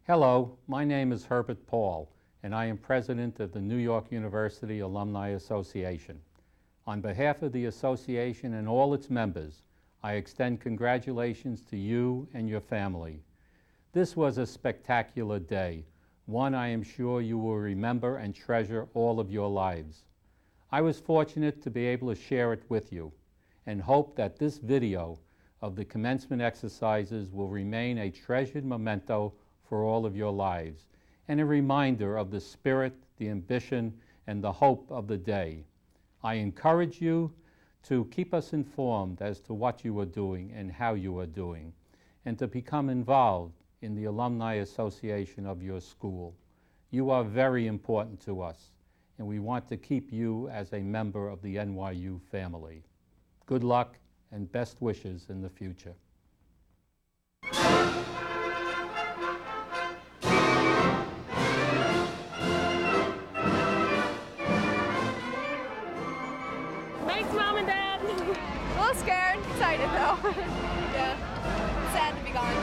Hello, my name is Herbert Paul, and I am president of the New York University Alumni Association. On behalf of the association and all its members, I extend congratulations to you and your family. This was a spectacular day, one I am sure you will remember and treasure all of your lives. I was fortunate to be able to share it with you and hope that this video of the commencement exercises will remain a treasured memento for all of your lives and a reminder of the spirit, the ambition, and the hope of the day. I encourage you to keep us informed as to what you are doing and how you are doing, and to become involved in the Alumni Association of your school. You are very important to us, and we want to keep you as a member of the NYU family. Good luck and best wishes in the future. Thanks, Mom and Dad. A little scared, excited though. Yeah, sad to be gone.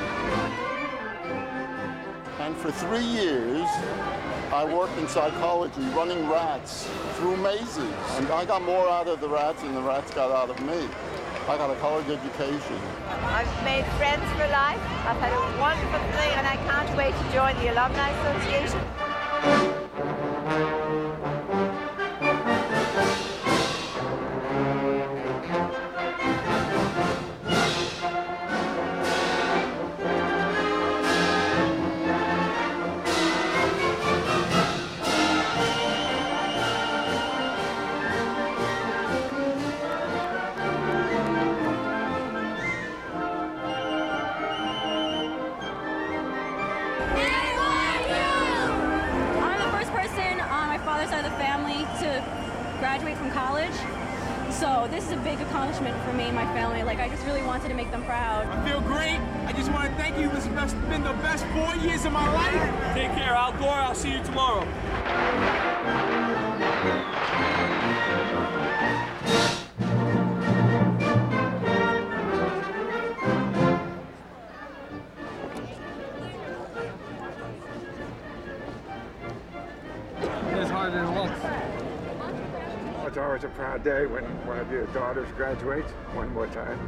And for 3 years, I worked in psychology, running rats through mazes. And I got more out of the rats than the rats got out of me. I got a college education. I've made friends for life. I've had a wonderful day, and I can't wait to join the Alumni Association. Side of the family to graduate from college, so this is a big accomplishment for me and my family. Like, I just really wanted to make them proud. I feel great. I just want to thank you. This has been the best 4 years of my life. Take care, Al Gore. I'll see you tomorrow. It's always a proud day when one of your daughters graduates one more time.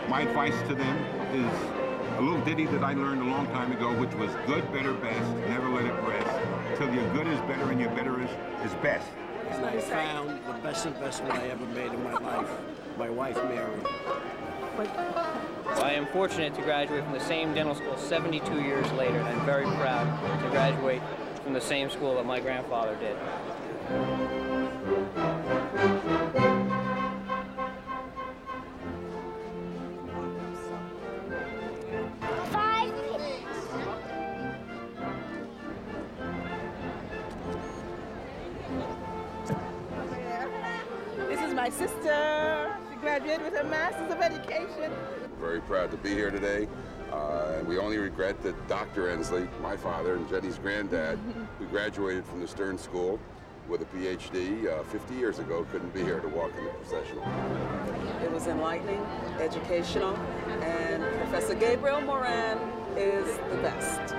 My advice to them is a little ditty that I learned a long time ago, which was good, better, best, never let it rest, till your good is better and your better is best. And I found the best investment I ever made in my life, my wife, Mary. I am fortunate to graduate from the same dental school 72 years later, and I'm very proud to graduate from the same school that my grandfather did. This is my sister. She graduated with her Master's of Education. Very proud to be here today. And we only regret that Dr. Ensley, my father, and Jenny's granddad, who graduated from the Stern School with a PhD 50 years ago, couldn't be here to walk in the procession. It was enlightening, educational, and Professor Gabriel Moran is the best.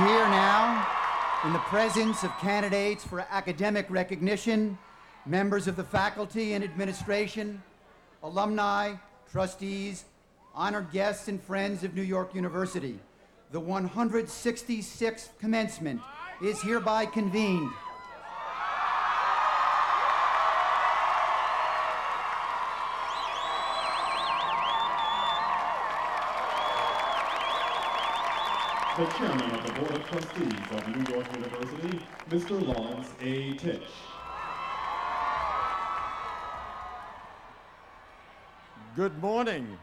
Here now, in the presence of candidates for academic recognition, members of the faculty and administration, alumni, trustees, honored guests, and friends of New York University, the 166th commencement is hereby convened. The Chairman of the Board of Trustees of New York University, Mr. Lawrence A. Tisch. Good morning.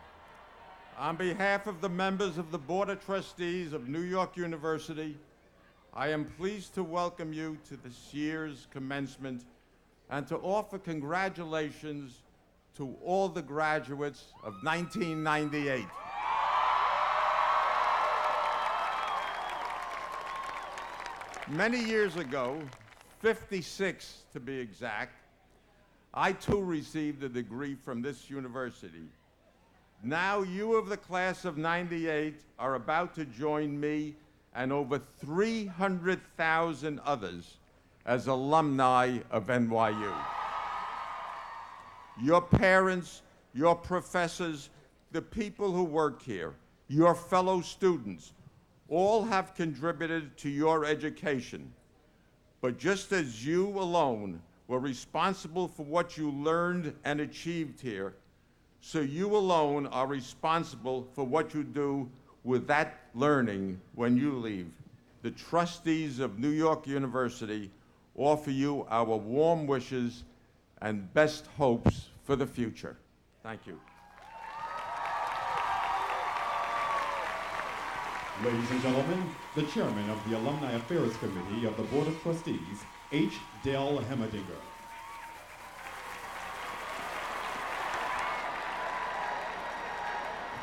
On behalf of the members of the Board of Trustees of New York University, I am pleased to welcome you to this year's commencement and to offer congratulations to all the graduates of 1998. Many years ago, 56 to be exact, I too received a degree from this university. Now you of the class of '98 are about to join me and over 300,000 others as alumni of NYU. Your parents, your professors, the people who work here, your fellow students, all have contributed to your education. But just as you alone were responsible for what you learned and achieved here, so you alone are responsible for what you do with that learning when you leave. The trustees of New York University offer you our warm wishes and best hopes for the future. Thank you. Ladies and gentlemen, the Chairman of the Alumni Affairs Committee of the Board of Trustees, H. Dale Hemmedinger.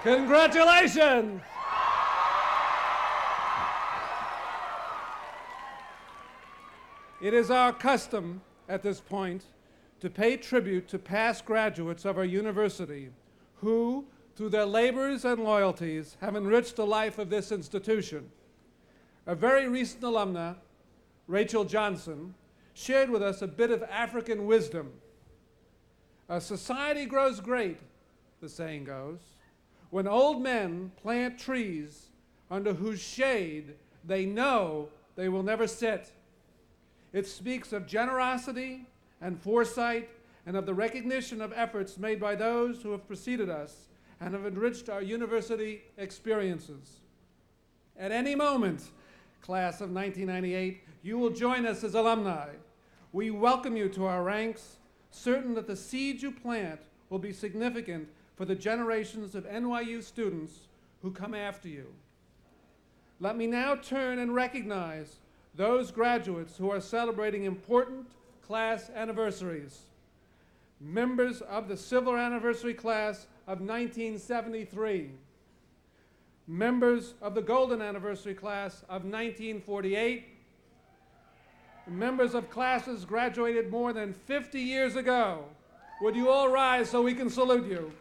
Congratulations! It is our custom at this point to pay tribute to past graduates of our university who, through their labors and loyalties, have enriched the life of this institution. A very recent alumna, Rachel Johnson, shared with us a bit of African wisdom. A society grows great, the saying goes, when old men plant trees under whose shade they know they will never sit. It speaks of generosity and foresight and of the recognition of efforts made by those who have preceded us and have enriched our university experiences. At any moment, class of 1998, you will join us as alumni. We welcome you to our ranks, certain that the seeds you plant will be significant for the generations of NYU students who come after you. Let me now turn and recognize those graduates who are celebrating important class anniversaries. Members of the Silver Anniversary Class of 1973, members of the Golden Anniversary Class of 1948, members of classes graduated more than 50 years ago. Would you all rise so we can salute you?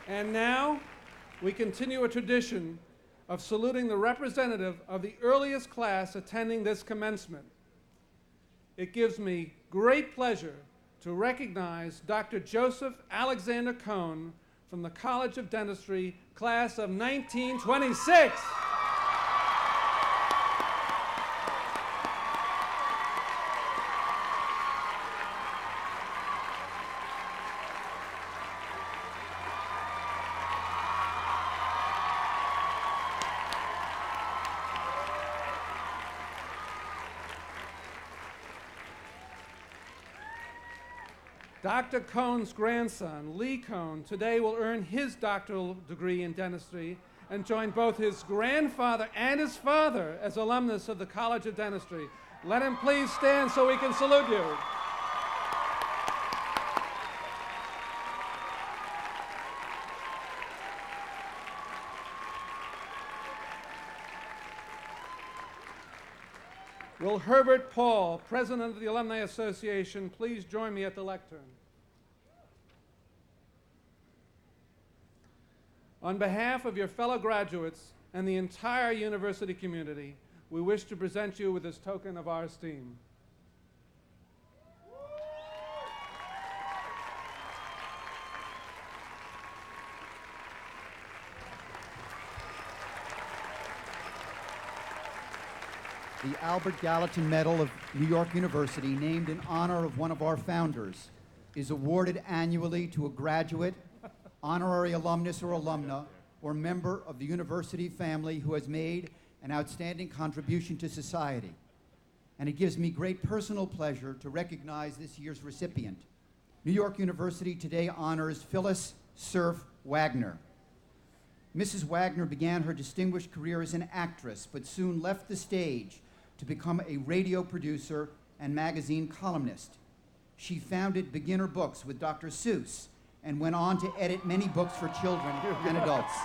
And now, we continue a tradition of saluting the representative of the earliest class attending this commencement. It gives me great pleasure to recognize Dr. Joseph Alexander Cohn from the College of Dentistry, class of 1926. Dr. Cohn's grandson, Lee Cohn, today will earn his doctoral degree in dentistry and join both his grandfather and his father as alumnus of the College of Dentistry. Let him please stand so we can salute you. Will Herbert Paul, President of the Alumni Association, please join me at the lectern? On behalf of your fellow graduates and the entire university community, we wish to present you with this token of our esteem. The Albert Gallatin Medal of New York University, named in honor of one of our founders, is awarded annually to a graduate, honorary alumnus or alumna, or member of the university family who has made an outstanding contribution to society. And it gives me great personal pleasure to recognize this year's recipient. New York University today honors Phyllis Cerf Wagner. Mrs. Wagner began her distinguished career as an actress, but soon left the stage to become a radio producer and magazine columnist. She founded Beginner Books with Dr. Seuss and went on to edit many books for children and adults.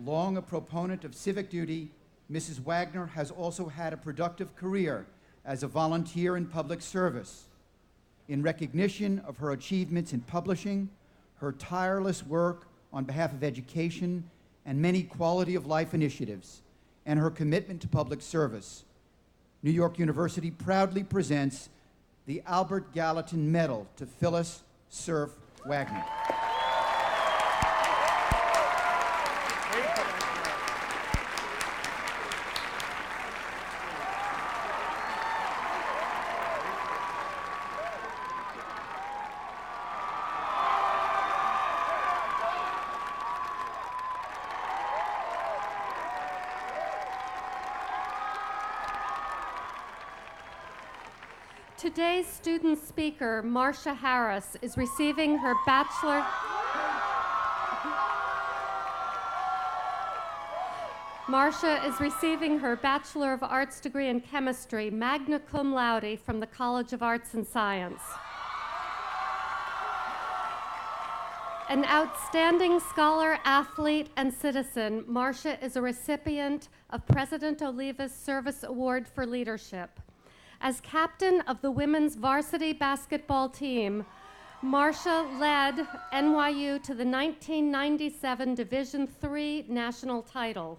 Long a proponent of civic duty, Mrs. Wagner has also had a productive career as a volunteer in public service. In recognition of her achievements in publishing, her tireless work on behalf of education, and many quality of life initiatives, and her commitment to public service, New York University proudly presents the Albert Gallatin Medal to Phyllis Cerf Wagner. Today's student speaker, Marcia Harris, is receiving her bachelor. Marcia is receiving her Bachelor of Arts degree in chemistry, magna cum laude, from the College of Arts and Science. An outstanding scholar, athlete, and citizen, Marcia is a recipient of President Oliva's Service Award for Leadership. As captain of the women's varsity basketball team, Marcia led NYU to the 1997 Division III national title.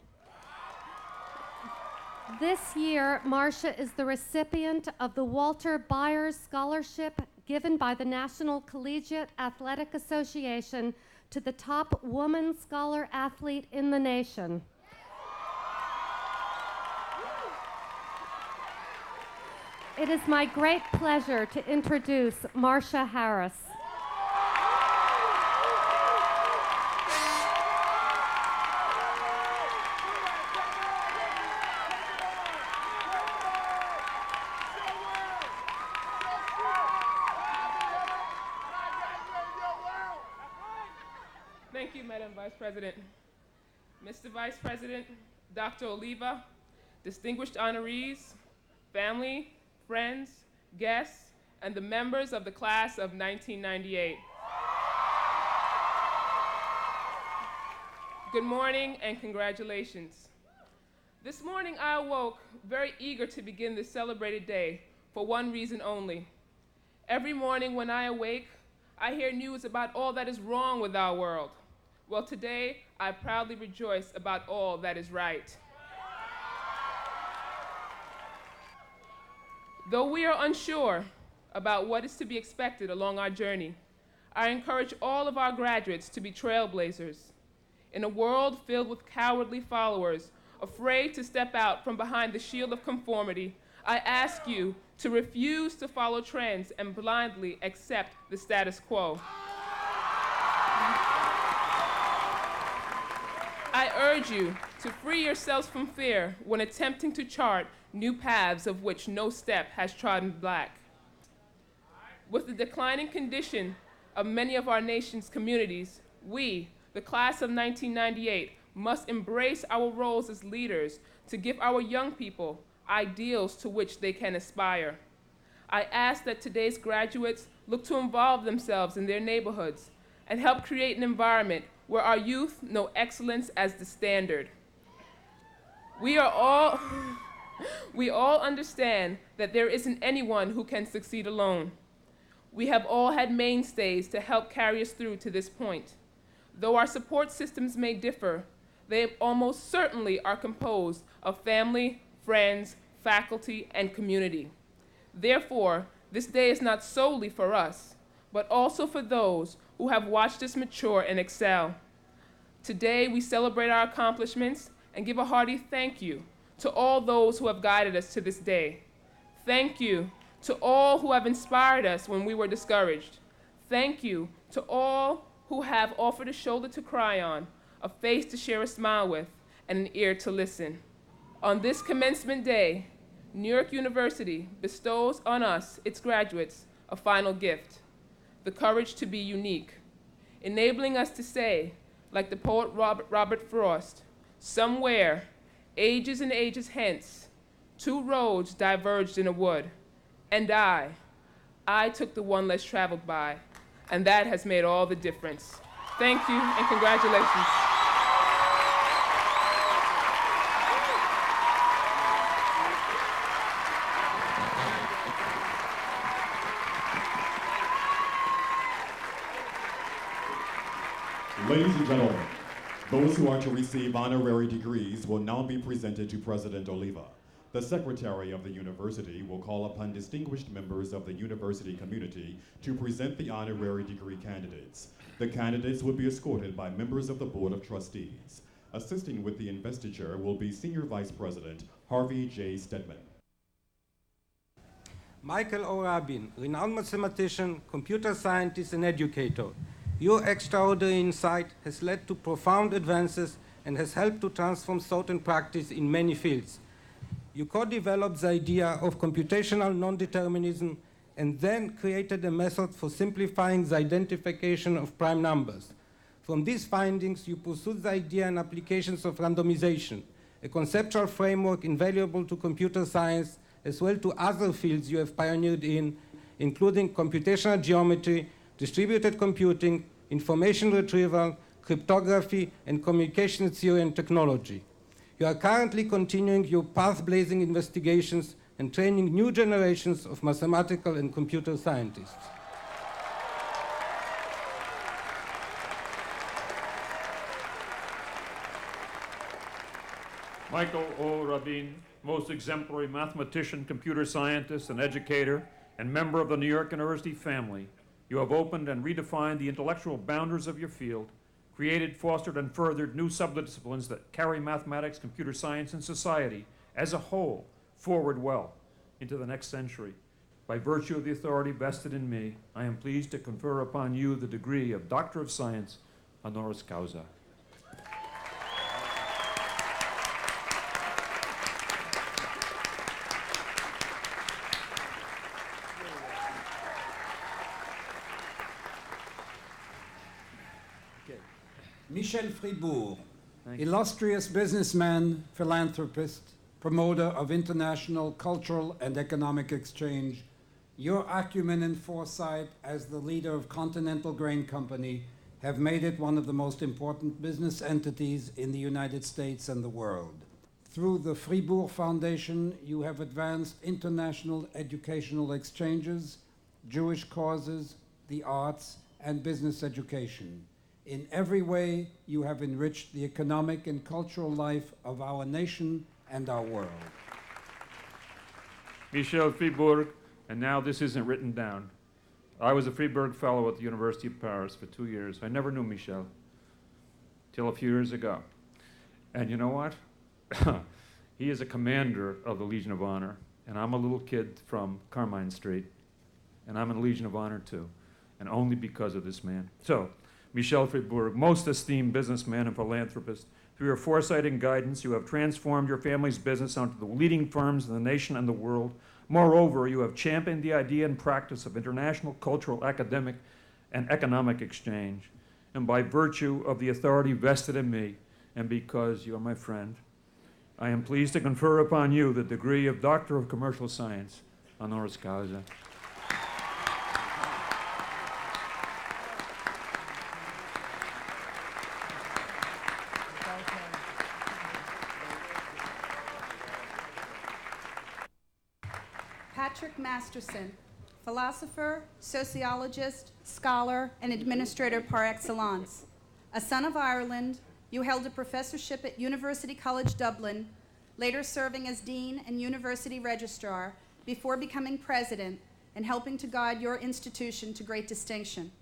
This year, Marcia is the recipient of the Walter Byers Scholarship given by the National Collegiate Athletic Association to the top woman scholar athlete in the nation. It is my great pleasure to introduce Marcia Harris. Thank you, Madam Vice President. Mr. Vice President, Dr. Oliva, distinguished honorees, family, friends, guests, and the members of the class of 1998. Good morning and congratulations. This morning I awoke very eager to begin this celebrated day for one reason only. Every morning when I awake, I hear news about all that is wrong with our world. Well, today I proudly rejoice about all that is right. Though we are unsure about what is to be expected along our journey, I encourage all of our graduates to be trailblazers. In a world filled with cowardly followers, afraid to step out from behind the shield of conformity, I ask you to refuse to follow trends and blindly accept the status quo. I urge you to free yourselves from fear when attempting to chart new paths of which no step has trodden black. With the declining condition of many of our nation's communities, we, the class of 1998, must embrace our roles as leaders to give our young people ideals to which they can aspire. I ask that today's graduates look to involve themselves in their neighborhoods and help create an environment where our youth know excellence as the standard. We all understand that there isn't anyone who can succeed alone. We have all had mainstays to help carry us through to this point. Though our support systems may differ, they almost certainly are composed of family, friends, faculty, and community. Therefore, this day is not solely for us, but also for those who have watched us mature and excel. Today, we celebrate our accomplishments and give a hearty thank you to all those who have guided us to this day. Thank you to all who have inspired us when we were discouraged. Thank you to all who have offered a shoulder to cry on, a face to share a smile with, and an ear to listen. On this commencement day, New York University bestows on us, its graduates, a final gift, the courage to be unique, enabling us to say, like the poet Robert Frost, somewhere, ages and ages hence, two roads diverged in a wood, and I took the one less traveled by, and that has made all the difference. Thank you, and congratulations. Ladies and gentlemen, those who are to receive honorary degrees will now be presented to President Oliva. The Secretary of the University will call upon distinguished members of the university community to present the honorary degree candidates. The candidates will be escorted by members of the Board of Trustees. Assisting with the investiture will be Senior Vice President Harvey J. Stedman. Michael O. Rabin, renowned mathematician, computer scientist, and educator. Your extraordinary insight has led to profound advances and has helped to transform thought and practice in many fields. You co-developed the idea of computational non-determinism and then created a method for simplifying the identification of prime numbers. From these findings, you pursued the idea and applications of randomization, a conceptual framework invaluable to computer science as well to other fields you have pioneered in, including computational geometry, distributed computing, information retrieval, cryptography, and communication theory and technology. You are currently continuing your path-blazing investigations and training new generations of mathematical and computer scientists. Michael O. Rabin, most exemplary mathematician, computer scientist, and educator, and member of the New York University family, you have opened and redefined the intellectual boundaries of your field, created, fostered, and furthered new subdisciplines that carry mathematics, computer science, and society as a whole forward well into the next century. By virtue of the authority vested in me, I am pleased to confer upon you the degree of Doctor of Science honoris causa. Michel Fribourg, illustrious businessman, philanthropist, promoter of international cultural and economic exchange, your acumen and foresight as the leader of Continental Grain Company have made it one of the most important business entities in the United States and the world. Through the Fribourg Foundation, you have advanced international educational exchanges, Jewish causes, the arts, and business education. In every way, you have enriched the economic and cultural life of our nation and our world. Michel Fribourg, and now this isn't written down. I was a Fribourg Fellow at the University of Paris for 2 years. I never knew Michel till a few years ago. And you know what? He is a commander of the Legion of Honor, and I'm a little kid from Carmine Street, and I'm in the Legion of Honor too, and only because of this man. So, Michel Fribourg, most esteemed businessman and philanthropist, through your foresight and guidance, you have transformed your family's business onto the leading firms in the nation and the world. Moreover, you have championed the idea and practice of international cultural, academic, and economic exchange. And by virtue of the authority vested in me, and because you are my friend, I am pleased to confer upon you the degree of Doctor of Commercial Science, honoris causa. Patrick Masterson, philosopher, sociologist, scholar, and administrator par excellence. A son of Ireland, you held a professorship at University College Dublin, later serving as dean and university registrar, before becoming president and helping to guide your institution to great distinction.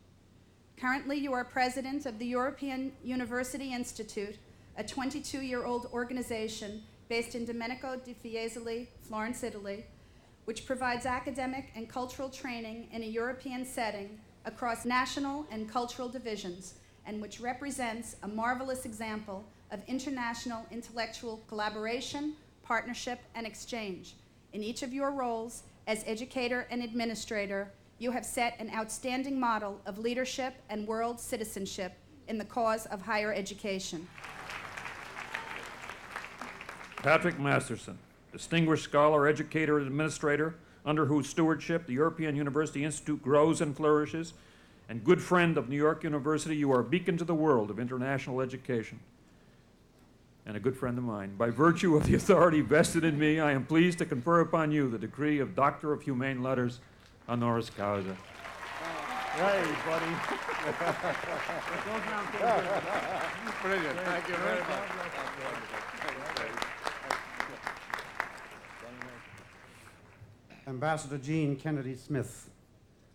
Currently, you are president of the European University Institute, a 22-year-old organization based in Domenico di Fiesole, Florence, Italy, which provides academic and cultural training in a European setting across national and cultural divisions, and which represents a marvelous example of international intellectual collaboration, partnership, and exchange. In each of your roles as educator and administrator, you have set an outstanding model of leadership and world citizenship in the cause of higher education. Patrick Masterson, distinguished scholar, educator, and administrator, under whose stewardship the European University Institute grows and flourishes, and good friend of New York University, you are a beacon to the world of international education, and a good friend of mine. By virtue of the authority vested in me, I am pleased to confer upon you the degree of Doctor of Humane Letters, honoris causa. Hey, buddy. Brilliant. Thank you very much. Ambassador Jean Kennedy Smith,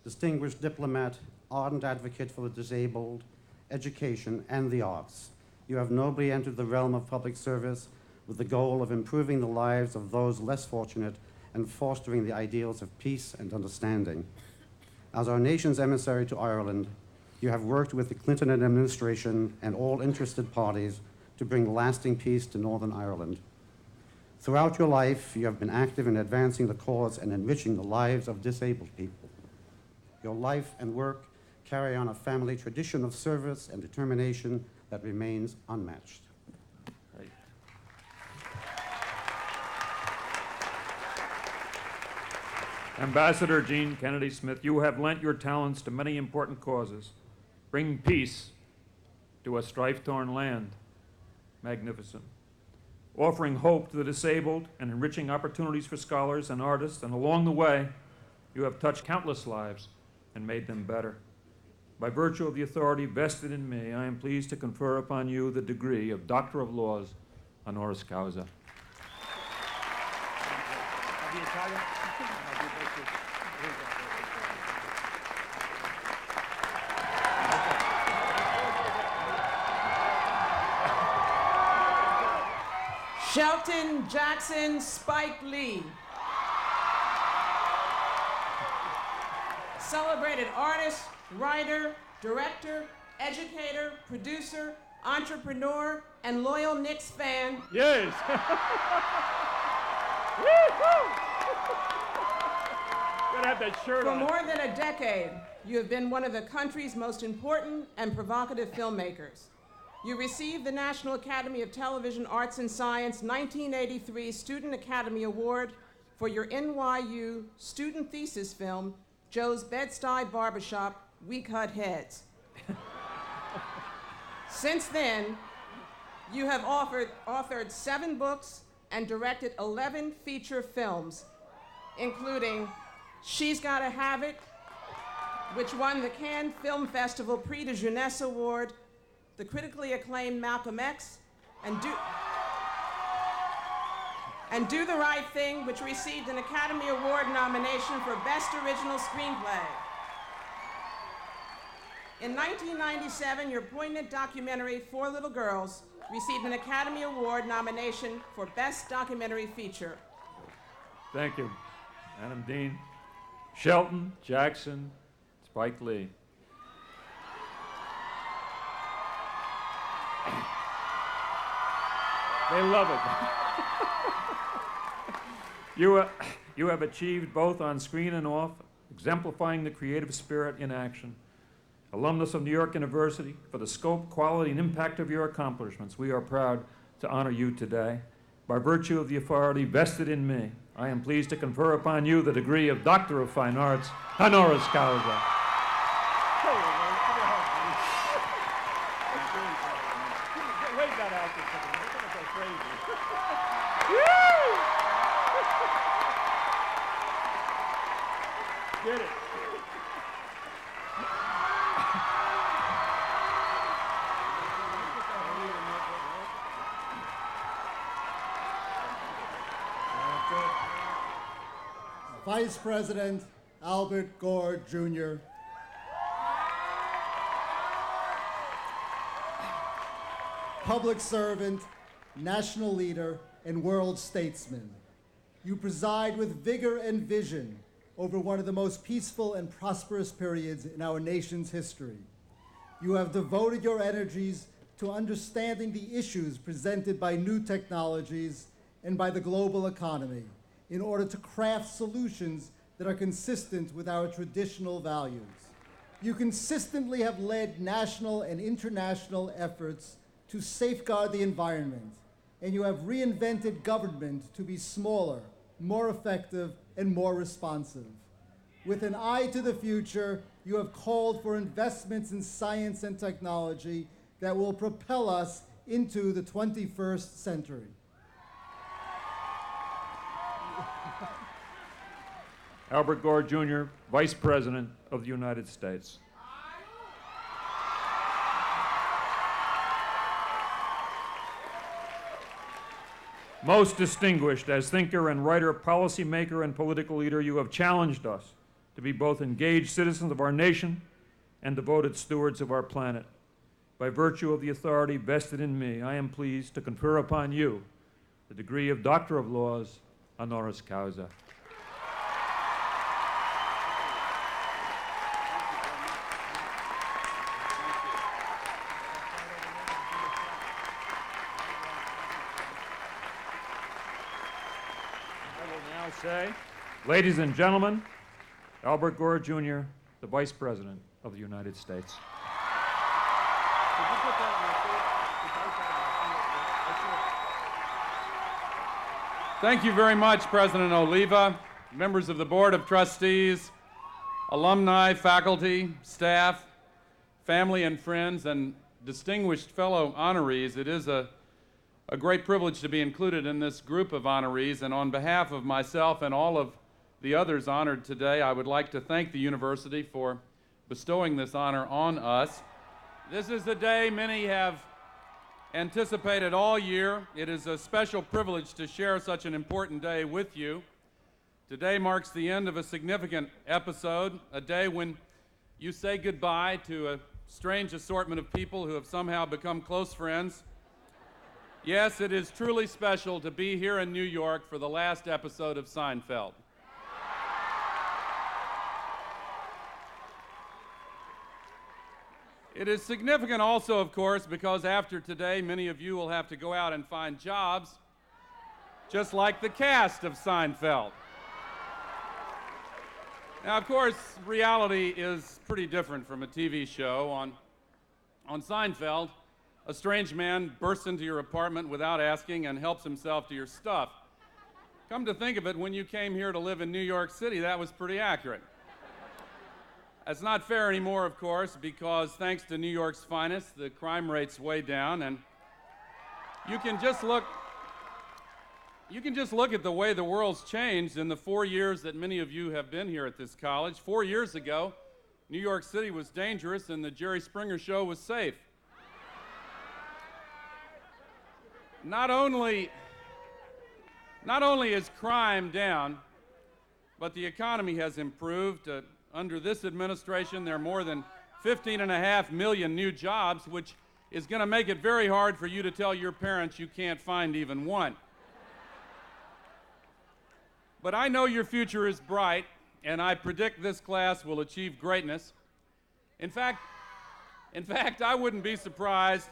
distinguished diplomat, ardent advocate for the disabled, education, and the arts. You have nobly entered the realm of public service with the goal of improving the lives of those less fortunate and fostering the ideals of peace and understanding. As our nation's emissary to Ireland, you have worked with the Clinton administration and all interested parties to bring lasting peace to Northern Ireland. Throughout your life, you have been active in advancing the cause and enriching the lives of disabled people. Your life and work carry on a family tradition of service and determination that remains unmatched. Right. Ambassador Jean Kennedy Smith, you have lent your talents to many important causes, bringing peace to a strife-torn land. Magnificent. Offering hope to the disabled and enriching opportunities for scholars and artists, and along the way, you have touched countless lives and made them better. By virtue of the authority vested in me, I am pleased to confer upon you the degree of Doctor of Laws, honoris causa. Shelton Jackson Spike Lee. Celebrated artist, writer, director, educator, producer, entrepreneur, and loyal Knicks fan. Yes. Gotta have that shirt on. For more than a decade, you have been one of the country's most important and provocative filmmakers. You received the National Academy of Television Arts and Science 1983 Student Academy Award for your NYU student thesis film, Joe's Bed-Stuy Barbershop, We Cut Heads. Since then, you have authored 7 books and directed 11 feature films, including She's Gotta Have It, which won the Cannes Film Festival Prix de Jeunesse Award, the critically acclaimed Malcolm X, and Do the Right Thing, which received an Academy Award nomination for Best Original Screenplay. In 1997, your poignant documentary, 4 Little Girls, received an Academy Award nomination for Best Documentary Feature. Thank you, Madam Dean. Shelton Jackson Spike Lee. They love it. You have achieved both on screen and off, exemplifying the creative spirit in action. Alumnus of New York University, for the scope, quality, and impact of your accomplishments, we are proud to honor you today. By virtue of the authority vested in me, I am pleased to confer upon you the degree of Doctor of Fine Arts, honoris causa. Get it. Vice President Albert Gore, Jr. Public servant, national leader, and world statesman. You preside with vigor and vision over one of the most peaceful and prosperous periods in our nation's history. You have devoted your energies to understanding the issues presented by new technologies and by the global economy in order to craft solutions that are consistent with our traditional values. You consistently have led national and international efforts to safeguard the environment, and you have reinvented government to be smaller, more effective, and more responsive. With an eye to the future, you have called for investments in science and technology that will propel us into the 21st century. Albert Gore, Jr., Vice President of the United States. Most distinguished as thinker and writer, policymaker, and political leader, you have challenged us to be both engaged citizens of our nation and devoted stewards of our planet. By virtue of the authority vested in me, I am pleased to confer upon you the degree of Doctor of Laws, honoris causa. Ladies and gentlemen, Albert Gore, Jr., the Vice President of the United States. Thank you very much, President Oliva, members of the Board of Trustees, alumni, faculty, staff, family and friends, and distinguished fellow honorees. It is a great privilege to be included in this group of honorees, and on behalf of myself and all of the others honored today, I would like to thank the university for bestowing this honor on us. This is a day many have anticipated all year. It is a special privilege to share such an important day with you. Today marks the end of a significant episode, a day when you say goodbye to a strange assortment of people who have somehow become close friends. Yes, it is truly special to be here in New York for the last episode of Seinfeld. It is significant also, of course, because after today, many of you will have to go out and find jobs, just like the cast of Seinfeld. Now, of course, reality is pretty different from a TV show. On Seinfeld, a strange man bursts into your apartment without asking and helps himself to your stuff. Come to think of it, when you came here to live in New York City, that was pretty accurate. That's not fair anymore, of course, because thanks to New York's finest, the crime rate's way down, and you can just look at the way the world's changed in the 4 years that many of you have been here at this college. 4 years ago, New York City was dangerous and the Jerry Springer Show was safe. Not only is crime down, but the economy has improved. Under this administration, there are more than 15.5 million new jobs, which is going to make it very hard for you to tell your parents you can't find even one. But I know your future is bright, and I predict this class will achieve greatness. In fact, I wouldn't be surprised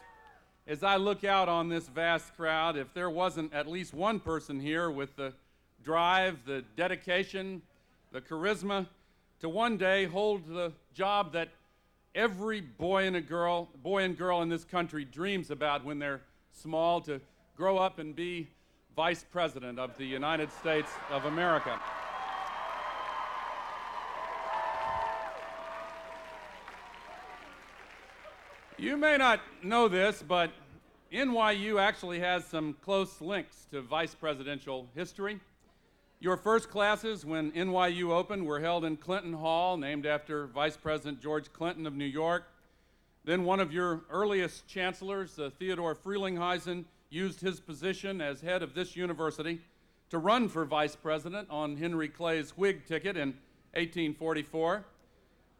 as I look out on this vast crowd if there wasn't at least one person here with the drive, the dedication, the charisma to one day hold the job that every boy and girl in this country dreams about when they're small, to grow up and be Vice President of the United States of America. You may not know this, but NYU actually has some close links to vice presidential history. Your first classes when NYU opened were held in Clinton Hall, named after Vice President George Clinton of New York. Then one of your earliest chancellors, Theodore Frelinghuysen, used his position as head of this university to run for vice president on Henry Clay's Whig ticket in 1844.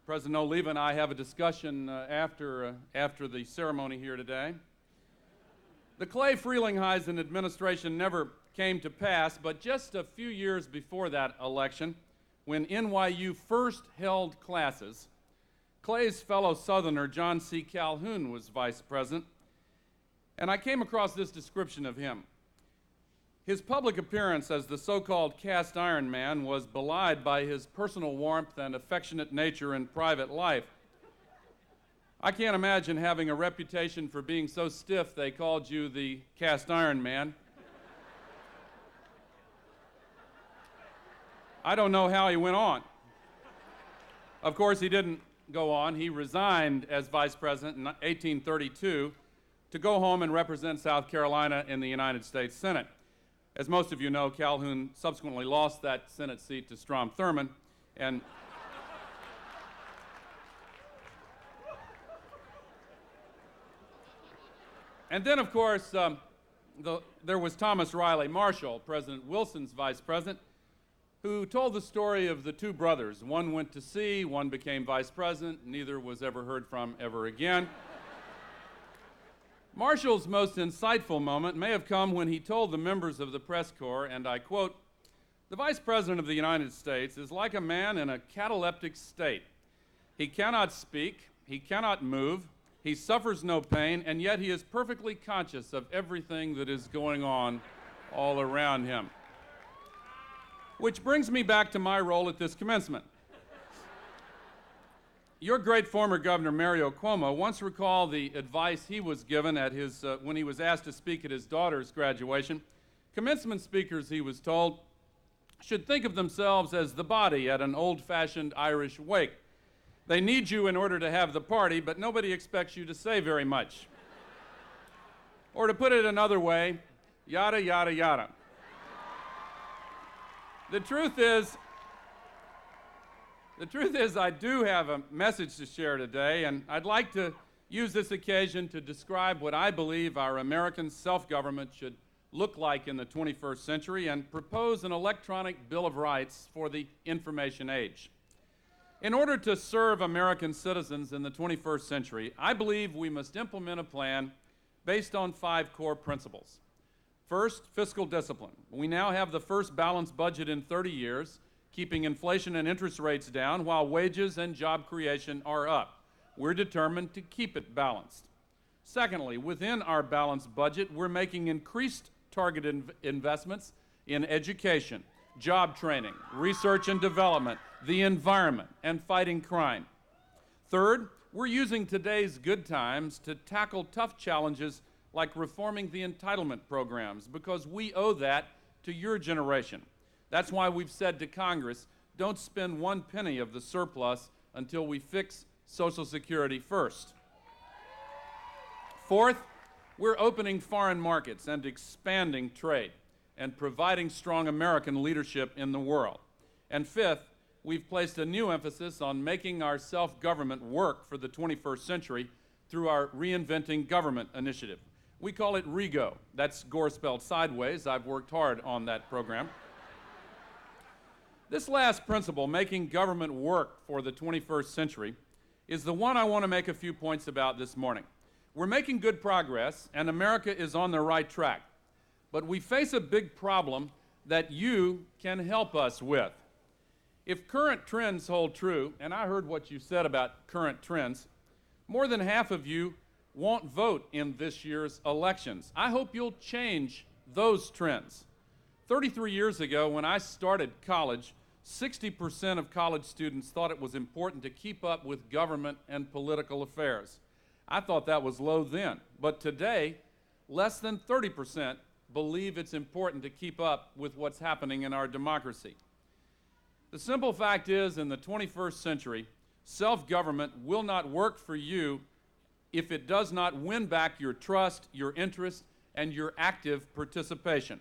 President Oliva and I have a discussion after the ceremony here today. The Clay-Frelinghuysen administration never came to pass, but just a few years before that election, when NYU first held classes, Clay's fellow Southerner, John C. Calhoun, was vice president, and I came across this description of him. His public appearance as the so-called cast iron man was belied by his personal warmth and affectionate nature in private life. I can't imagine having a reputation for being so stiff they called you the cast iron man. I don't know how he went on. Of course, he didn't go on. He resigned as vice president in 1832 to go home and represent South Carolina in the United States Senate. As most of you know, Calhoun subsequently lost that Senate seat to Strom Thurmond, and then, of course, there was Thomas Riley Marshall, President Wilson's vice president, who told the story of the two brothers. One went to sea, one became vice president, neither was ever heard from ever again. Marshall's most insightful moment may have come when he told the members of the press corps, and I quote, "The Vice President of the United States is like a man in a cataleptic state. He cannot speak, he cannot move, he suffers no pain, and yet he is perfectly conscious of everything that is going on all around him." Which brings me back to my role at this commencement. Your great former governor, Mario Cuomo, once recalled the advice he was given at when he was asked to speak at his daughter's graduation. Commencement speakers, he was told, should think of themselves as the body at an old-fashioned Irish wake. They need you in order to have the party, but nobody expects you to say very much. Or to put it another way, yada, yada, yada. The truth is, I do have a message to share today, and I'd like to use this occasion to describe what I believe our American self-government should look like in the 21st century and propose an electronic Bill of Rights for the information age. In order to serve American citizens in the 21st century, I believe we must implement a plan based on 5 core principles. First, fiscal discipline. We now have the first balanced budget in 30 years, keeping inflation and interest rates down while wages and job creation are up. We're determined to keep it balanced. Secondly, within our balanced budget, we're making increased targeted investments in education, job training, research and development, the environment, and fighting crime. Third, we're using today's good times to tackle tough challenges like reforming the entitlement programs, because we owe that to your generation. That's why we've said to Congress, don't spend 1 penny of the surplus until we fix Social Security first. Fourth, we're opening foreign markets and expanding trade and providing strong American leadership in the world. And fifth, we've placed a new emphasis on making our self-government work for the 21st century through our Reinventing Government initiative. We call it REGO. That's Gore spelled sideways. I've worked hard on that program. This last principle, making government work for the 21st century, is the one I want to make a few points about this morning. We're making good progress, and America is on the right track. But we face a big problem that you can help us with. If current trends hold true, and I heard what you said about current trends, more than half of you won't vote in this year's elections. I hope you'll change those trends. 33 years ago, when I started college, 60% of college students thought it was important to keep up with government and political affairs. I thought that was low then, but today, less than 30% believe it's important to keep up with what's happening in our democracy. The simple fact is, in the 21st century, self-government will not work for you if it does not win back your trust, your interest, and your active participation.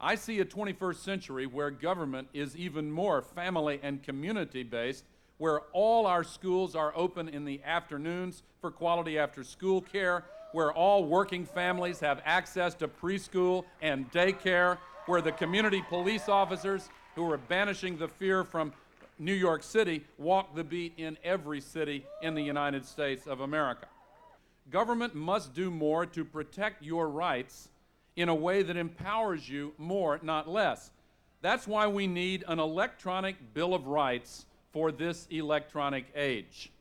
I see a 21st century where government is even more family and community-based, where all our schools are open in the afternoons for quality after-school care, where all working families have access to preschool and daycare, where the community police officers who are banishing the fear from New York City walk the beat in every city in the United States of America. Government must do more to protect your rights in a way that empowers you more, not less. That's why we need an electronic Bill of Rights for this electronic age.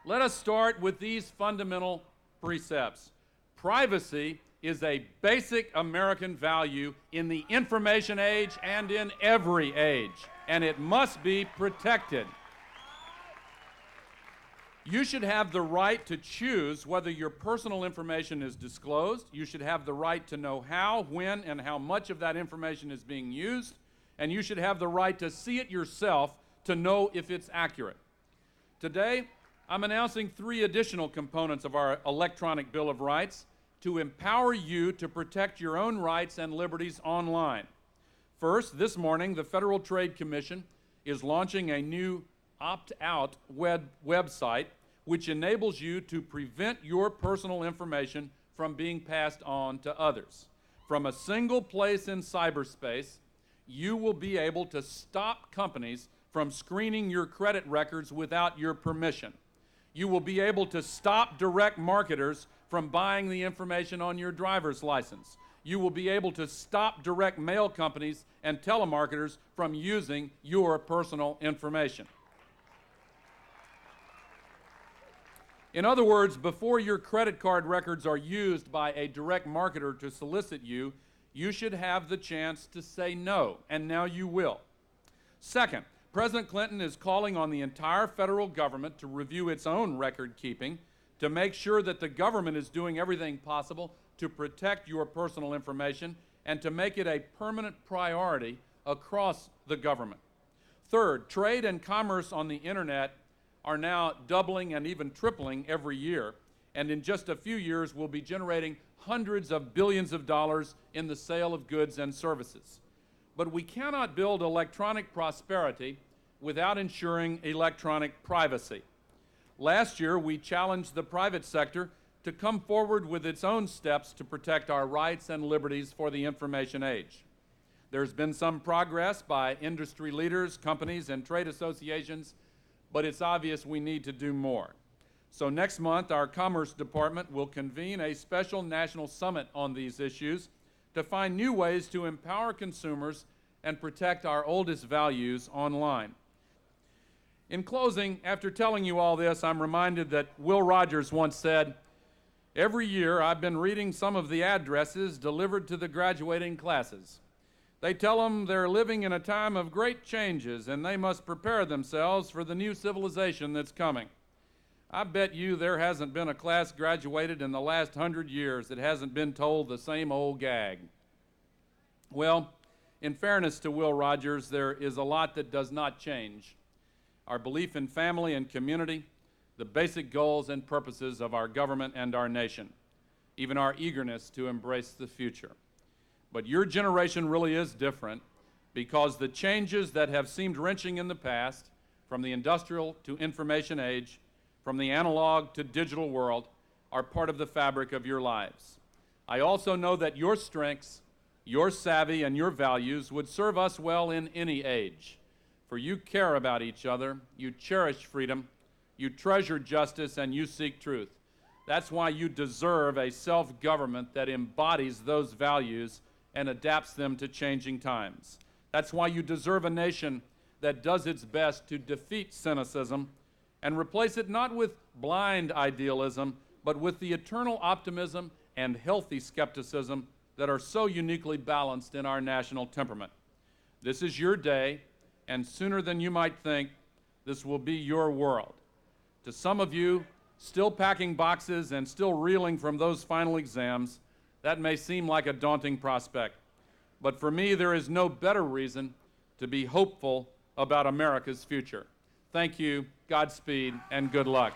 Let us start with these fundamental precepts. Privacy is a basic American value in the information age and in every age, and it must be protected. You should have the right to choose whether your personal information is disclosed. You should have the right to know how, when, and how much of that information is being used, and you should have the right to see it yourself to know if it's accurate. Today, I'm announcing 3 additional components of our electronic Bill of Rights to empower you to protect your own rights and liberties online. First, this morning, the Federal Trade Commission is launching a new opt-out website which enables you to prevent your personal information from being passed on to others. From a single place in cyberspace, you will be able to stop companies from screening your credit records without your permission. You will be able to stop direct marketers from buying the information on your driver's license. You will be able to stop direct mail companies and telemarketers from using your personal information. In other words, before your credit card records are used by a direct marketer to solicit you, you should have the chance to say no, and now you will. Second, President Clinton is calling on the entire federal government to review its own record keeping to make sure that the government is doing everything possible to protect your personal information and to make it a permanent priority across the government. Third, trade and commerce on the internet are now doubling and even tripling every year, and in just a few years will be generating hundreds of billions of dollars in the sale of goods and services. But we cannot build electronic prosperity without ensuring electronic privacy. Last year, we challenged the private sector to come forward with its own steps to protect our rights and liberties for the information age. There's been some progress by industry leaders, companies, and trade associations, but it's obvious we need to do more. So next month, our Commerce Department will convene a special national summit on these issues to find new ways to empower consumers and protect our oldest values online. In closing, after telling you all this, I'm reminded that Will Rogers once said, "Every year I've been reading some of the addresses delivered to the graduating classes. They tell them they're living in a time of great changes and they must prepare themselves for the new civilization that's coming. I bet you there hasn't been a class graduated in the last 100 years that hasn't been told the same old gag." Well, in fairness to Will Rogers, there is a lot that does not change. Our belief in family and community, the basic goals and purposes of our government and our nation, even our eagerness to embrace the future. But your generation really is different because the changes that have seemed wrenching in the past, from the industrial to information age, from the analog to digital world, are part of the fabric of your lives. I also know that your strengths, your savvy, and your values would serve us well in any age. For you care about each other, you cherish freedom, you treasure justice, and you seek truth. That's why you deserve a self-government that embodies those values and adapts them to changing times. That's why you deserve a nation that does its best to defeat cynicism and replace it not with blind idealism, but with the eternal optimism and healthy skepticism that are so uniquely balanced in our national temperament. This is your day, and sooner than you might think, this will be your world. To some of you, still packing boxes and still reeling from those final exams, that may seem like a daunting prospect. But for me, there is no better reason to be hopeful about America's future. Thank you, Godspeed, and good luck.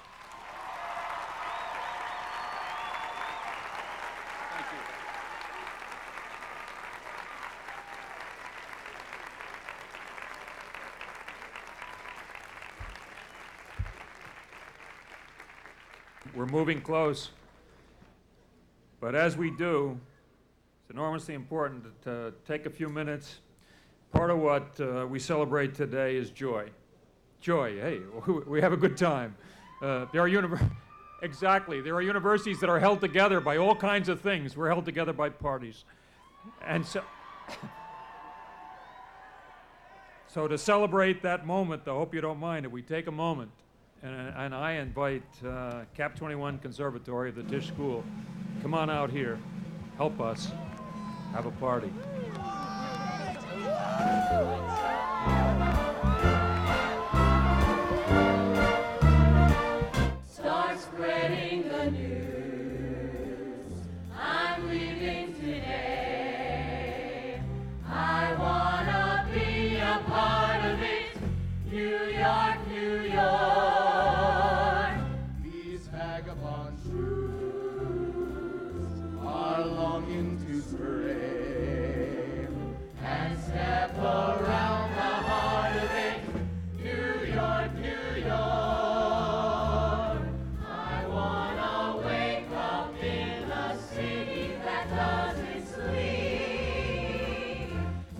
We're moving close. But as we do, it's enormously important to take a few minutes. Part of what we celebrate today is joy. Joy, hey, we have a good time. There are universities that are held together by all kinds of things. We're held together by parties. And so, so to celebrate that moment, I hope you don't mind if we take a moment, and I invite Cap 21 Conservatory of the Tisch School, come on out here, help us have a party. Start spreading the news. I'm leaving today. I wanna be a part of it. New York, New York. These vagabond shoes are longing to stray And step around the heart of it. New York, New York. I wanna wake up in a city that doesn't sleep.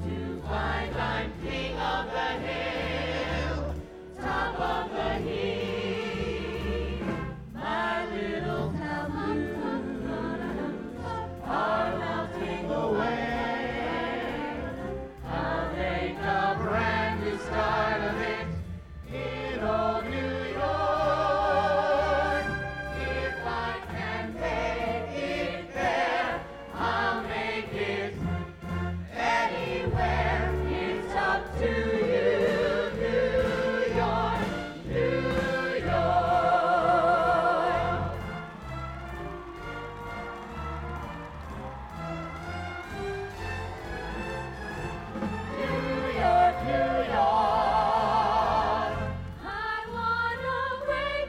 To find I'm king of the hill, top of the heap. My little town blues are melting away. I'll make a brand new start of it in old New York. If I can make it there, I'll make it anywhere. It's up to you, New York, New York. New York, New York.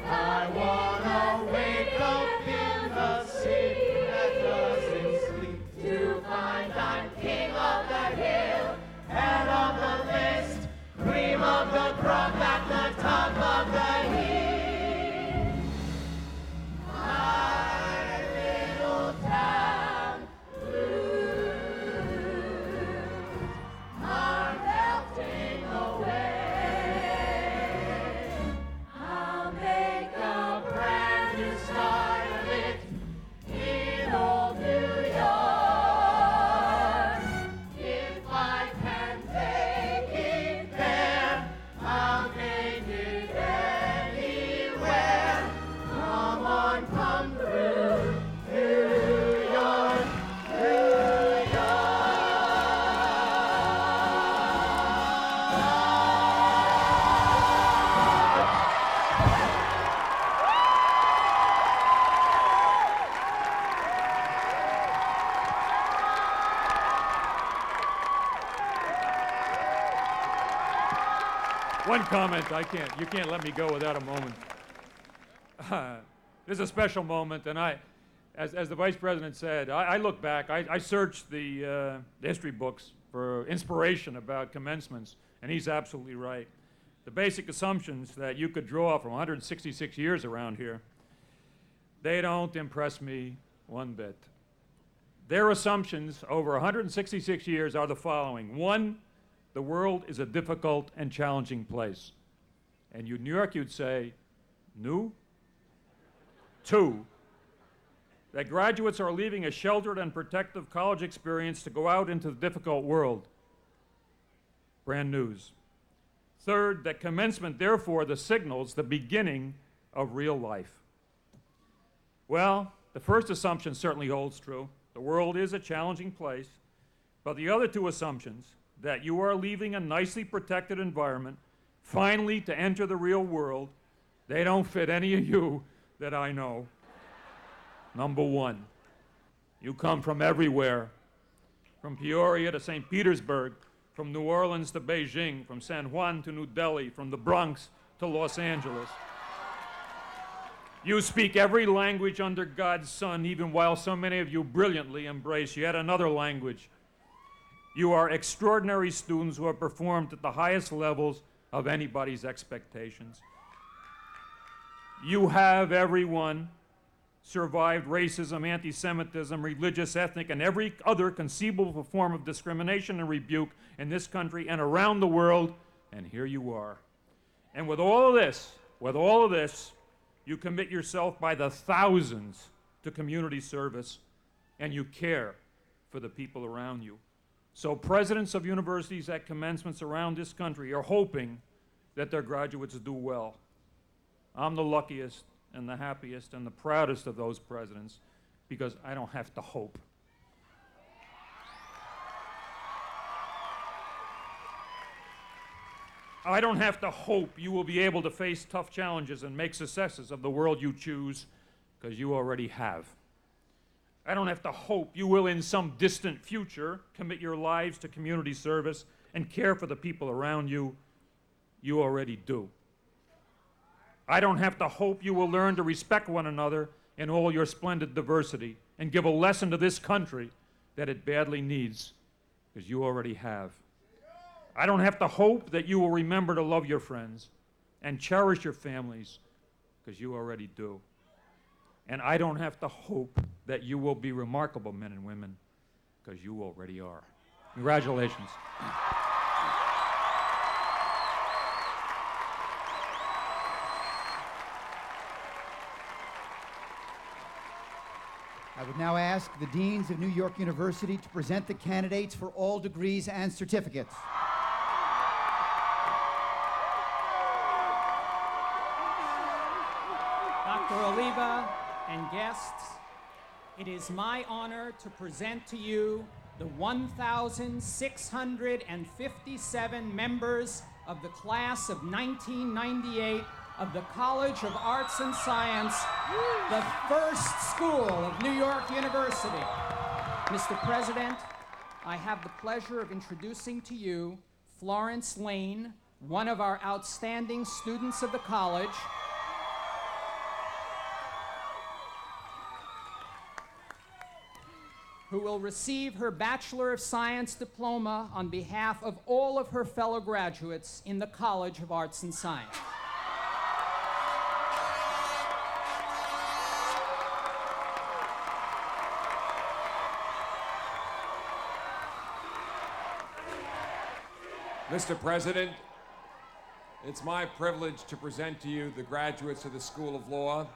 I wanna wake up in the city that doesn't sleep. To find I'm king of the hill, head of the list, cream of the crop at the top of the heap. My little town blues are melting away. I'll make a brand new start of it in old New York. If I can make it there, I'll make it anywhere. Come on, come through, New York, New One comment, you can't let me go without a moment. This is a special moment, and as the Vice President said, I look back, I searched the history books for inspiration about commencements, and he's absolutely right. The basic assumptions that you could draw from 166 years around here, they don't impress me one bit. Their assumptions over 166 years are the following. One, the world is a difficult and challenging place. And in New York, you'd say, new? Two, that graduates are leaving a sheltered and protective college experience to go out into the difficult world. Brand news. Third, that commencement, therefore, signals the beginning of real life. Well, the first assumption certainly holds true. The world is a challenging place. But the other two assumptions, that you are leaving a nicely protected environment, finally to enter the real world, they don't fit any of you that I know. Number one, you come from everywhere, from Peoria to St. Petersburg, from New Orleans to Beijing, from San Juan to New Delhi, from the Bronx to Los Angeles. You speak every language under God's sun, even while so many of you brilliantly embrace yet another language. You are extraordinary students who have performed at the highest levels of anybody's expectations. You have, everyone, survived racism, anti-Semitism, religious, ethnic, and every other conceivable form of discrimination and rebuke in this country and around the world, and here you are. And with all of this, you commit yourself by the thousands to community service, and you care for the people around you. So presidents of universities at commencements around this country are hoping that their graduates do well. I'm the luckiest and the happiest and the proudest of those presidents because I don't have to hope. I don't have to hope you will be able to face tough challenges and make successes of the world you choose, because you already have. I don't have to hope you will in some distant future commit your lives to community service and care for the people around you. You already do. I don't have to hope you will learn to respect one another in all your splendid diversity and give a lesson to this country that it badly needs, because you already have. I don't have to hope that you will remember to love your friends and cherish your families, because you already do. And I don't have to hope that you will be remarkable men and women, because you already are. Congratulations. I would now ask the deans of New York University to present the candidates for all degrees and certificates. Dr. Oliva and guests, it is my honor to present to you the 1,657 members of the class of 1998 of the College of Arts and Science, the first school of New York University. Mr. President, I have the pleasure of introducing to you Florence Lane, one of our outstanding students of the college, who will receive her Bachelor of Science diploma on behalf of all of her fellow graduates in the College of Arts and Science. Mr. President, it's my privilege to present to you the graduates of the School of Law.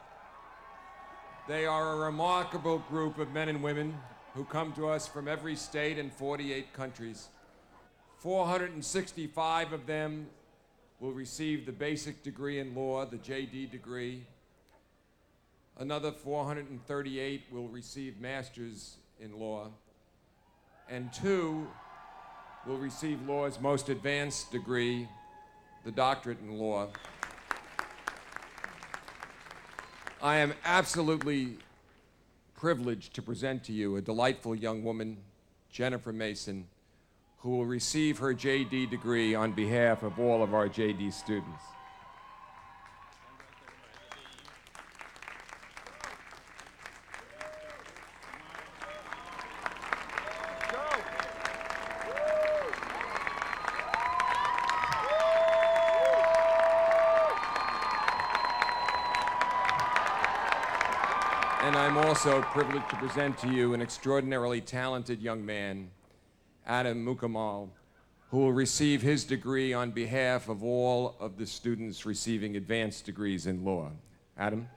They are a remarkable group of men and women who come to us from every state and 48 countries. 465 of them will receive the basic degree in law, the JD degree. Another 438 will receive masters in law. And 2 will receive law's most advanced degree, the doctorate in law. I am absolutely privileged to present to you a delightful young woman, Jennifer Mason, who will receive her JD degree on behalf of all of our JD students. And I'm also privileged to present to you an extraordinarily talented young man, Adam Mukamal, who will receive his degree on behalf of all of the students receiving advanced degrees in law. Adam?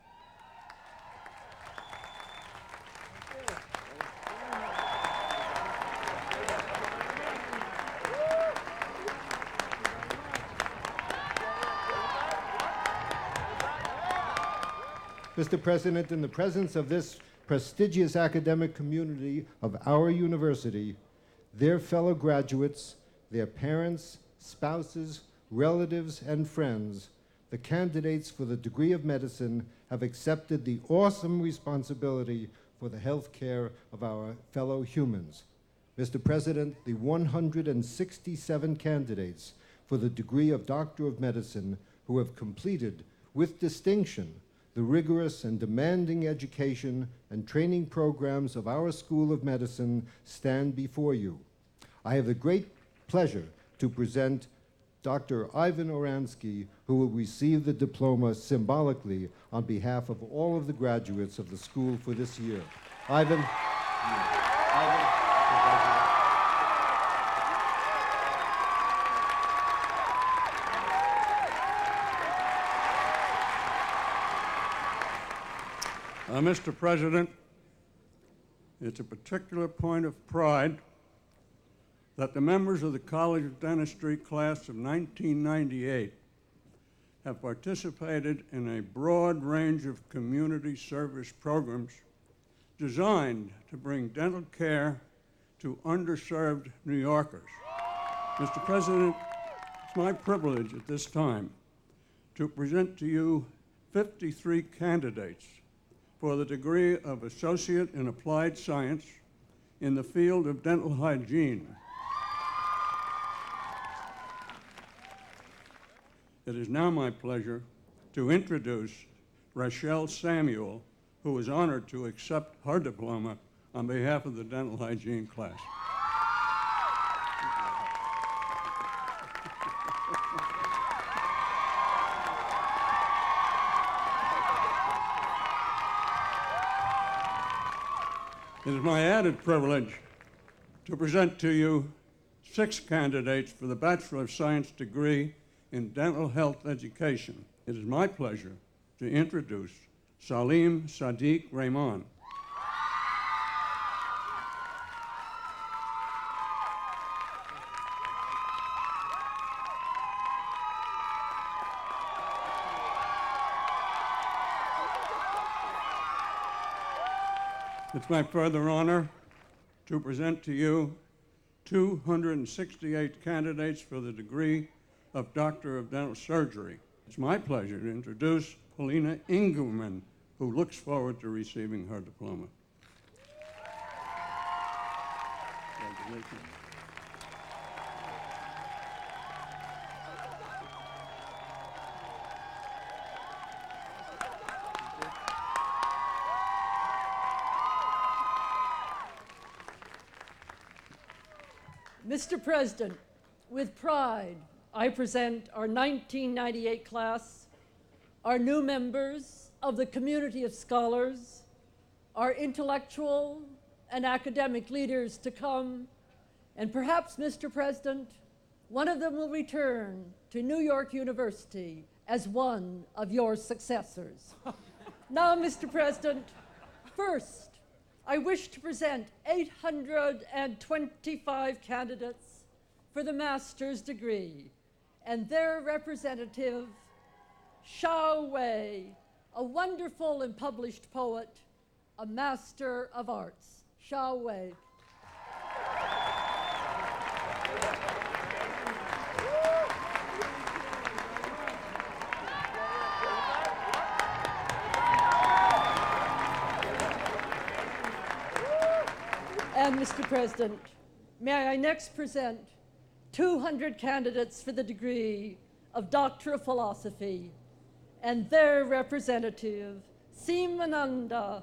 Mr. President, in the presence of this prestigious academic community of our university, their fellow graduates, their parents, spouses, relatives, and friends, the candidates for the degree of medicine have accepted the awesome responsibility for the health care of our fellow humans. Mr. President, the 167 candidates for the degree of Doctor of Medicine who have completed with distinction the rigorous and demanding education and training programs of our School of Medicine stand before you. I have the great pleasure to present Dr. Ivan Oransky, who will receive the diploma symbolically on behalf of all of the graduates of the school for this year. Ivan. Mr. President, it's a particular point of pride that the members of the College of Dentistry class of 1998 have participated in a broad range of community service programs designed to bring dental care to underserved New Yorkers. Mr. President, it's my privilege at this time to present to you 53 candidates for the degree of Associate in Applied Science in the field of dental hygiene. It is now my pleasure to introduce Rachelle Samuel, who is honored to accept her diploma on behalf of the dental hygiene class. It is my added privilege to present to you 6 candidates for the Bachelor of Science degree in Dental Health Education. It is my pleasure to introduce Salim Sadiq Rahman. It's my further honor to present to you 268 candidates for the degree of Doctor of Dental Surgery. It's my pleasure to introduce Paulina Engelman, who looks forward to receiving her diploma. Congratulations. Mr. President, with pride, I present our 1998 class, our new members of the community of scholars, our intellectual and academic leaders to come, and perhaps, Mr. President, one of them will return to New York University as one of your successors. Now, Mr. President, first, I wish to present 825 candidates for the master's degree, and their representative, Xiao Wei, a wonderful and published poet, a master of arts. Xiao Wei. And Mr. President, may I next present 200 candidates for the degree of Doctor of Philosophy and their representative, Simananda,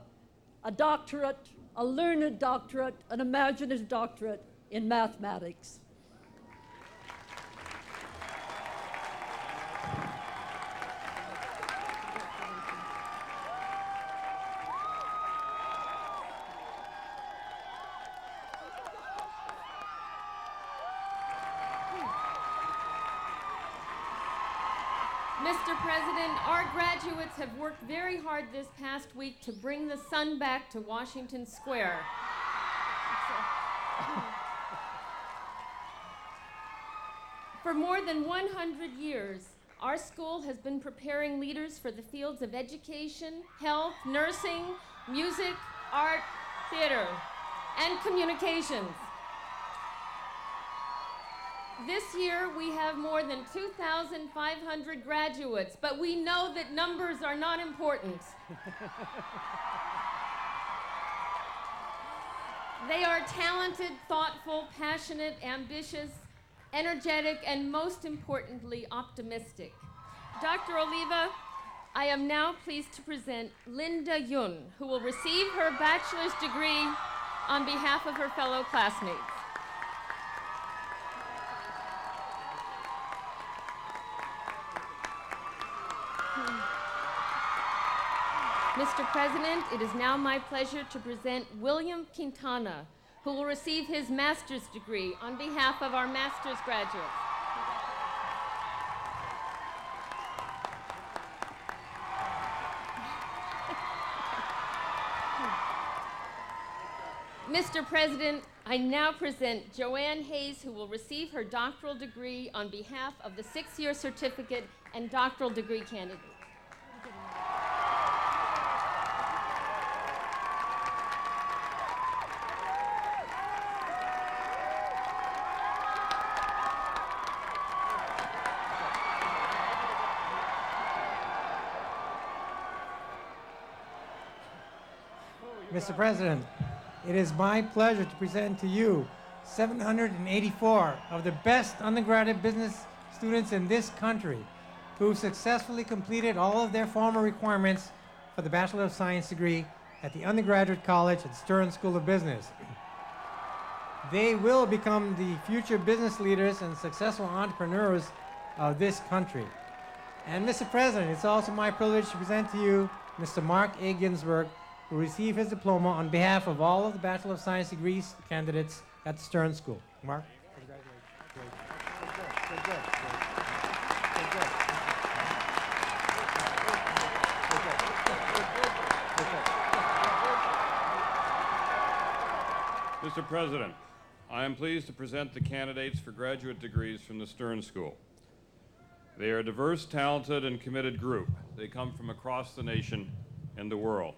a doctorate, a learned doctorate, an imaginative doctorate in mathematics. Mr. President, our graduates have worked very hard this past week to bring the sun back to Washington Square. For more than 100 years, our school has been preparing leaders for the fields of education, health, nursing, music, art, theater, and communications. This year, we have more than 2,500 graduates, but we know that numbers are not important. They are talented, thoughtful, passionate, ambitious, energetic, and most importantly, optimistic. Dr. Oliva, I am now pleased to present Linda Yun, who will receive her bachelor's degree on behalf of her fellow classmates. Mr. President, it is now my pleasure to present William Quintana, who will receive his master's degree on behalf of our master's graduates. Mr. President, I now present Joanne Hayes, who will receive her doctoral degree on behalf of the 6-year certificate and doctoral degree candidates. Mr. President, it is my pleasure to present to you 784 of the best undergraduate business students in this country who successfully completed all of their formal requirements for the Bachelor of Science degree at the undergraduate college at Stern School of Business. They will become the future business leaders and successful entrepreneurs of this country. And Mr. President, it's also my privilege to present to you Mr. Mark A. Ginsberg, who will receive his diploma on behalf of all of the Bachelor of Science degrees candidates at Stern School. Mark? Mr. President, I am pleased to present the candidates for graduate degrees from the Stern School. They are a diverse, talented, and committed group. They come from across the nation and the world.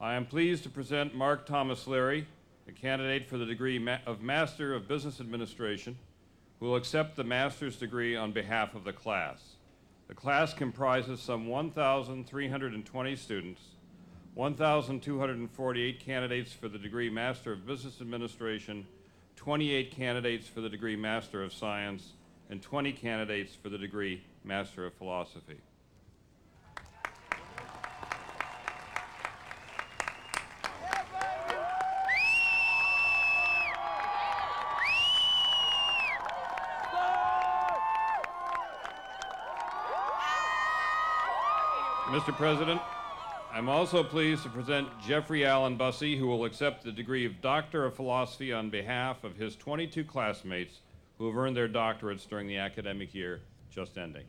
I am pleased to present Mark Thomas Leary, a candidate for the degree of Master of Business Administration, who will accept the master's degree on behalf of the class. The class comprises some 1,320 students, 1,248 candidates for the degree Master of Business Administration, 28 candidates for the degree Master of Science, and 20 candidates for the degree Master of Philosophy. Mr. President, I'm also pleased to present Jeffrey Allen Bussey, who will accept the degree of Doctor of Philosophy on behalf of his 22 classmates who have earned their doctorates during the academic year just ending.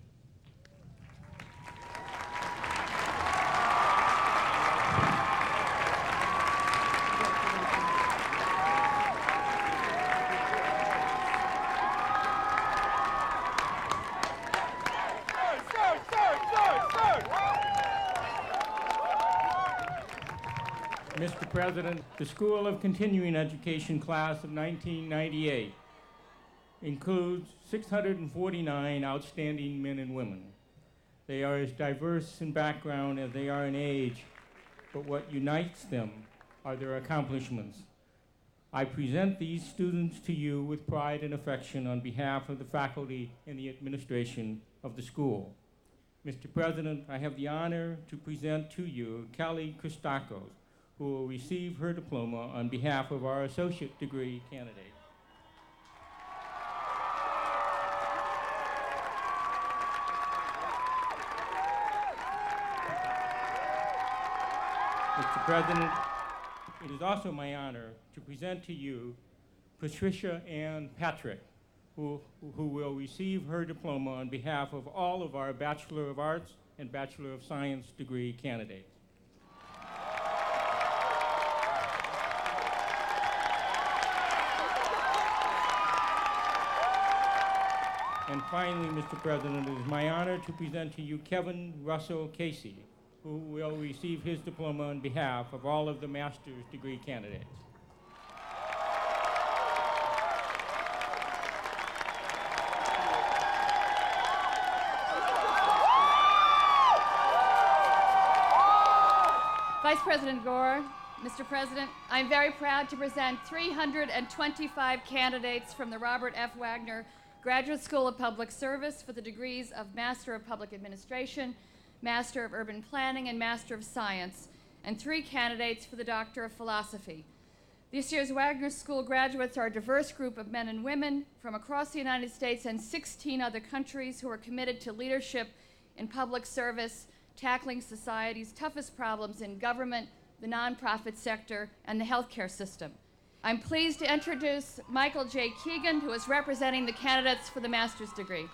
Mr. President, the School of Continuing Education class of 1998 includes 649 outstanding men and women. They are as diverse in background as they are in age, but what unites them are their accomplishments. I present these students to you with pride and affection on behalf of the faculty and the administration of the school. Mr. President, I have the honor to present to you Kelly Christakos, who will receive her diploma on behalf of our associate degree candidate. Mr. President, it is also my honor to present to you Patricia Ann Patrick, who will receive her diploma on behalf of all of our Bachelor of Arts and Bachelor of Science degree candidates. And finally, Mr. President, it is my honor to present to you Kevin Russell Casey, who will receive his diploma on behalf of all of the master's degree candidates. Vice President Gore, Mr. President, I'm very proud to present 325 candidates from the Robert F. Wagner Graduate School of Public Service for the degrees of Master of Public Administration, Master of Urban Planning, and Master of Science, and 3 candidates for the Doctor of Philosophy. This year's Wagner School graduates are a diverse group of men and women from across the United States and 16 other countries who are committed to leadership in public service, tackling society's toughest problems in government, the nonprofit sector, and the healthcare system. I'm pleased to introduce Michael J. Keegan, who is representing the candidates for the master's degree.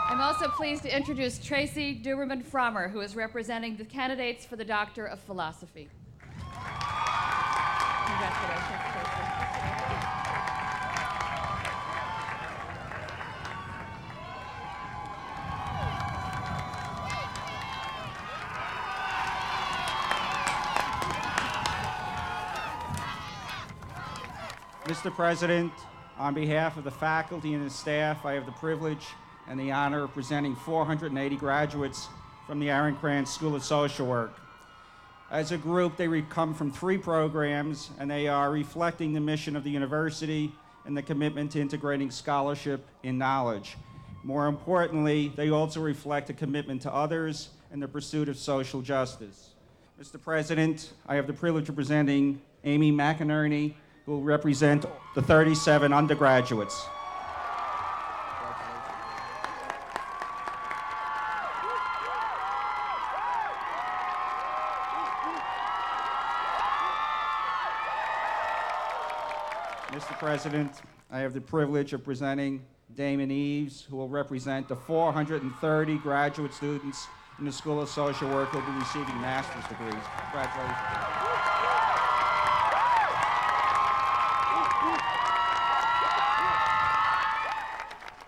I'm also pleased to introduce Tracy Duberman-Frommer, who is representing the candidates for the Doctor of Philosophy. Congratulations, Tracy. Mr. President, on behalf of the faculty and the staff, I have the privilege and the honor of presenting 480 graduates from the Aaron Krantz School of Social Work. As a group, they come from 3 programs, and they are reflecting the mission of the university and the commitment to integrating scholarship in knowledge. More importantly, they also reflect a commitment to others and the pursuit of social justice. Mr. President, I have the privilege of presenting Amy McInerney, who will represent the 37 undergraduates. Mr. President, I have the privilege of presenting Damon Eves, who will represent the 430 graduate students in the School of Social Work who will be receiving master's degrees. Congratulations.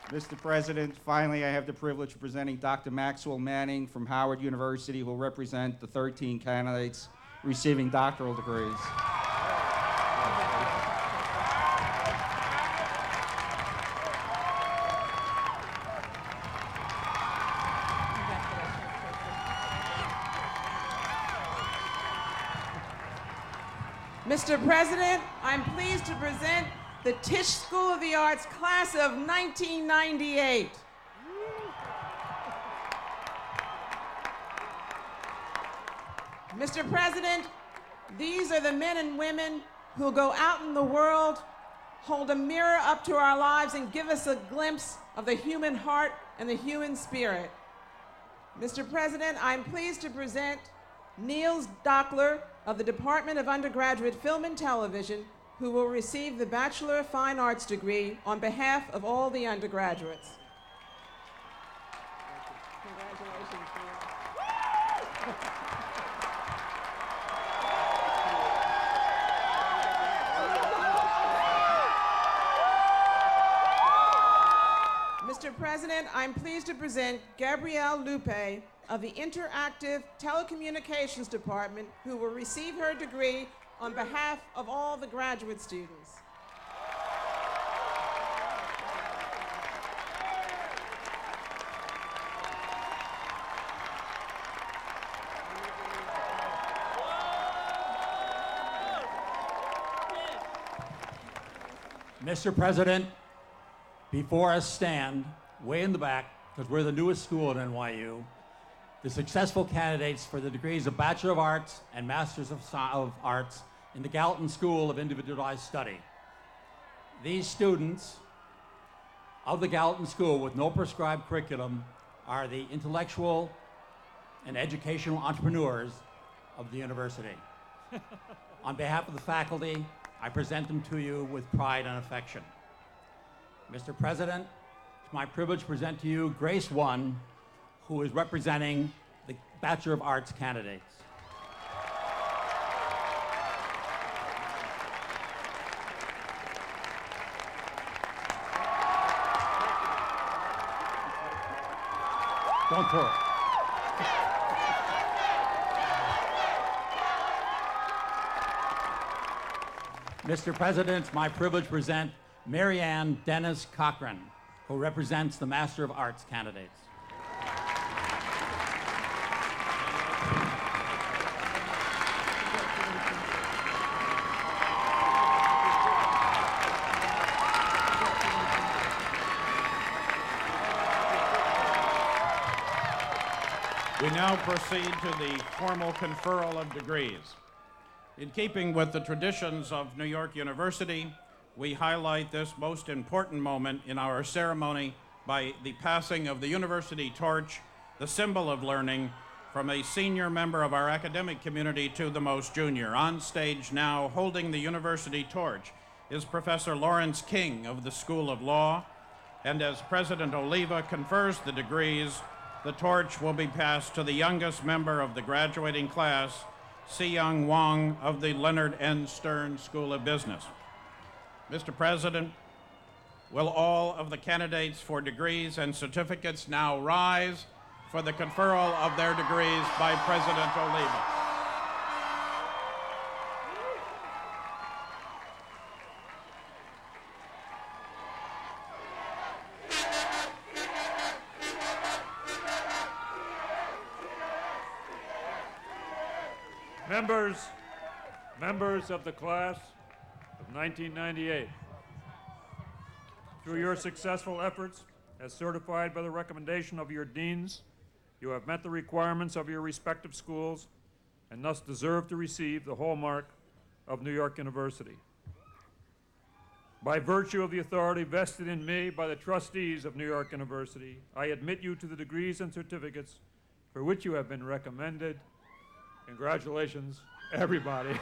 Mr. President, finally, I have the privilege of presenting Dr. Maxwell Manning from Howard University, who will represent the 13 candidates receiving doctoral degrees. Mr. President, I'm pleased to present the Tisch School of the Arts class of 1998. Mr. President, these are the men and women who go out in the world, hold a mirror up to our lives, and give us a glimpse of the human heart and the human spirit. Mr. President, I'm pleased to present Niels Dockler of the Department of Undergraduate Film and Television, who will receive the Bachelor of Fine Arts degree on behalf of all the undergraduates. Congratulations. Mr. President, I'm pleased to present Gabrielle Lupe of the Interactive Telecommunications Department, who will receive her degree on behalf of all the graduate students. Mr. President, before us stand, way in the back, because we're the newest school at NYU, the successful candidates for the degrees of Bachelor of Arts and Masters of Arts in the Gallatin School of Individualized Study. These students of the Gallatin School with no prescribed curriculum are the intellectual and educational entrepreneurs of the university. On behalf of the faculty, I present them to you with pride and affection. Mr. President, it's my privilege to present to you Grace One, who is representing the Bachelor of Arts candidates. Don't pour it. Mr. President, it's my privilege to present Marianne Dennis Cochran, who represents the Master of Arts candidates. We now proceed to the formal conferral of degrees. In keeping with the traditions of New York University, we highlight this most important moment in our ceremony by the passing of the university torch, the symbol of learning, from a senior member of our academic community to the most junior. On stage now, holding the university torch, is Professor Lawrence King of the School of Law, and as President Oliva confers the degrees, the torch will be passed to the youngest member of the graduating class, Si-Young Wong of the Leonard N. Stern School of Business. Mr. President, will all of the candidates for degrees and certificates now rise for the conferral of their degrees by President Oliva? Members of the class of 1998, through your successful efforts, as certified by the recommendation of your deans, you have met the requirements of your respective schools and thus deserve to receive the hallmark of New York University. By virtue of the authority vested in me by the trustees of New York University, I admit you to the degrees and certificates for which you have been recommended. Congratulations, everybody.